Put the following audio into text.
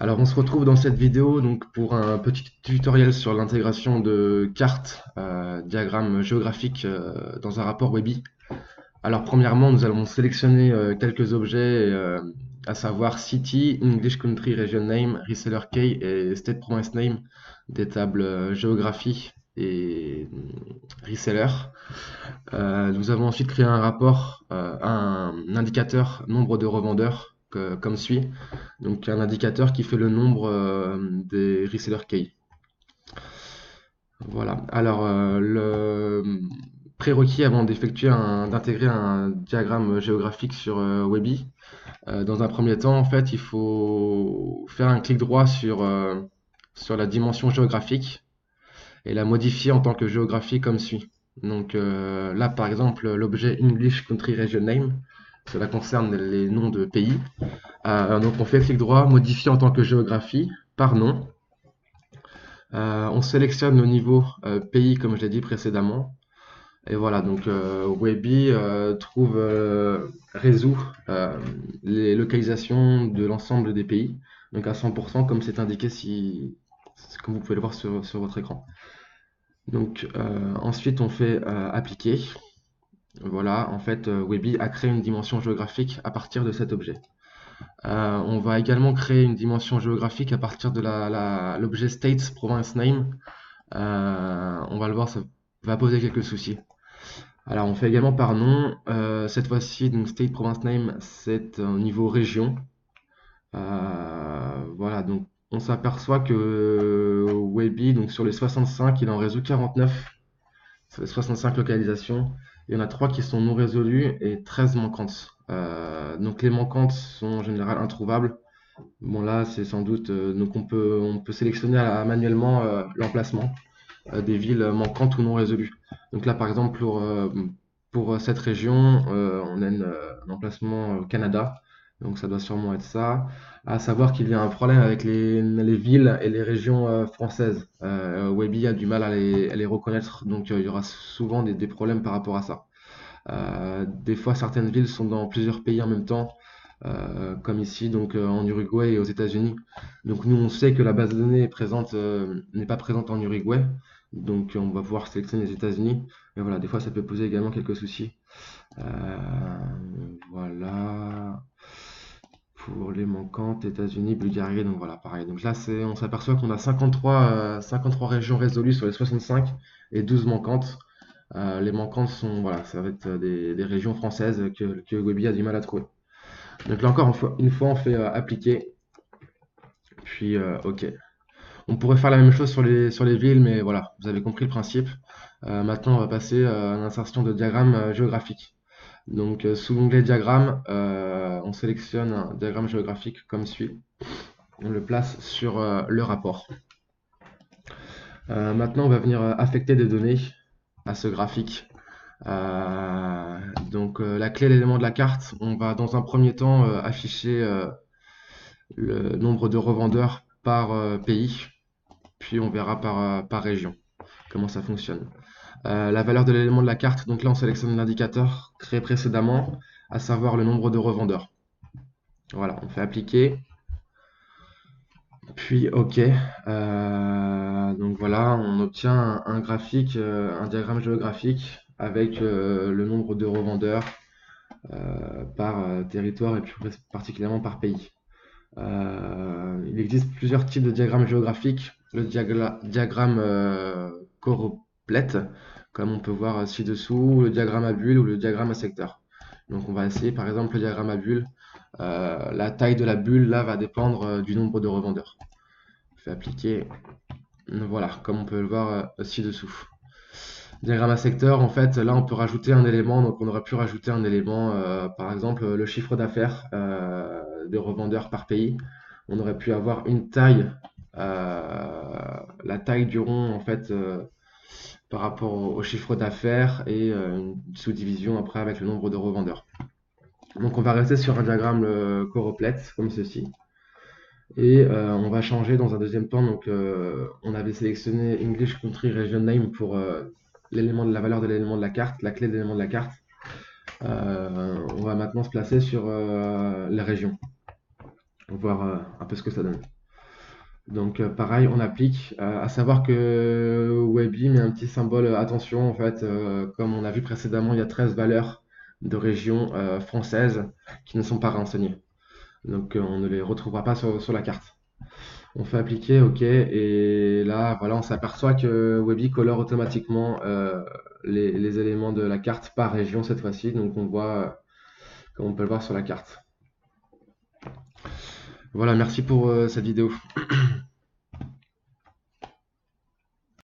Alors on se retrouve dans cette vidéo donc pour un petit tutoriel sur l'intégration de cartes, diagrammes géographiques dans un rapport Webby. Alors premièrement, nous allons sélectionner quelques objets, à savoir City, English Country Region Name, Reseller Key et State Province Name, des tables géographie et reseller. Nous avons ensuite créé un rapport, un indicateur nombre de revendeurs comme suit. Donc un indicateur qui fait le nombre des reseller key. Voilà. Alors le prérequis avant d'intégrer un diagramme géographique sur Webby, dans un premier temps, en fait, il faut faire un clic droit sur la dimension géographique et la modifier en tant que géographie comme suit. Donc là, par exemple, l'objet English Country Region Name, cela concerne les noms de pays. Donc on fait clic droit, modifier en tant que géographie, par nom. On sélectionne le niveau pays comme je l'ai dit précédemment. Et voilà, donc Webby résout les localisations de l'ensemble des pays, donc à 100% comme c'est indiqué comme vous pouvez le voir sur votre écran. Donc ensuite on fait appliquer. Voilà, en fait Webby a créé une dimension géographique à partir de cet objet. On va également créer une dimension géographique à partir de l'objet State Province Name. On va le voir, ça va poser quelques soucis. Alors, on fait également par nom. Cette fois-ci, donc State Province Name, c'est au niveau région. Voilà, donc on s'aperçoit que Webby, donc sur les 65, il en résout 49. Sur les 65 localisations, il y en a 3 qui sont non résolues et 13 manquantes. Donc les manquantes sont en général introuvables. Bon là, c'est sans doute donc on peut sélectionner manuellement l'emplacement des villes manquantes ou non résolues. Donc là, par exemple, pour cette région, on a un emplacement Canada. Donc ça doit sûrement être ça. À savoir qu'il y a un problème avec les villes et les régions françaises. Webby a du mal à les reconnaître, donc il y aura souvent des problèmes par rapport à ça. Des fois, certaines villes sont dans plusieurs pays en même temps, comme ici, donc en Uruguay et aux États-Unis. Donc nous, on sait que la base de données n'est pas présente en Uruguay, donc on va pouvoir sélectionner les États-Unis. Mais voilà, des fois, ça peut poser également quelques soucis. Voilà. Pour les manquantes, États-Unis, Bulgarie, donc voilà, pareil. Donc là, on s'aperçoit qu'on a 53 régions résolues sur les 65 et 12 manquantes. Les manquantes sont, voilà, ça va être des régions françaises que Webby a du mal à trouver. Donc là encore, une fois on fait appliquer, puis OK. On pourrait faire la même chose sur les villes, mais voilà, vous avez compris le principe. Maintenant, on va passer à l'insertion de diagrammes géographiques. Donc, sous l'onglet diagramme, on sélectionne un diagramme géographique comme suit. On le place sur le rapport. Maintenant, on va venir affecter des données à ce graphique. Donc, la clé d'élément de la carte, on va dans un premier temps afficher le nombre de revendeurs par pays, puis on verra par région comment ça fonctionne. La valeur de l'élément de la carte, donc là on sélectionne l'indicateur créé précédemment, à savoir le nombre de revendeurs. Voilà, on fait appliquer, puis OK. Donc voilà, on obtient un graphique, un diagramme géographique avec le nombre de revendeurs par territoire et plus particulièrement par pays. Il existe plusieurs types de diagrammes géographiques. Le diagramme choroplète, comme on peut voir ci-dessous, le diagramme à bulle ou le diagramme à secteur. Donc on va essayer par exemple le diagramme à bulle. La taille de la bulle là va dépendre du nombre de revendeurs. Je vais appliquer, voilà, comme on peut le voir ci-dessous. Diagramme à secteur, en fait, là on peut rajouter un élément, donc on aurait pu rajouter un élément, par exemple le chiffre d'affaires de revendeurs par pays. On aurait pu avoir une taille, la taille du rond en fait par rapport au chiffre d'affaires et une sous-division après avec le nombre de revendeurs. Donc on va rester sur un diagramme choroplète comme ceci. Et on va changer dans un deuxième temps. Donc on avait sélectionné English Country Region Name pour la valeur de l'élément de la carte, la clé de l'élément de la carte. On va maintenant se placer sur les régions. voir un peu ce que ça donne. Donc pareil, on applique, à savoir que Webby met un petit symbole attention en fait, comme on a vu précédemment, il y a 13 valeurs de régions françaises qui ne sont pas renseignées. Donc on ne les retrouvera pas sur la carte. On fait appliquer, OK, et là voilà, on s'aperçoit que Webby colore automatiquement les éléments de la carte par région cette fois-ci, donc on voit comme on peut le voir sur la carte. Voilà, merci pour cette vidéo.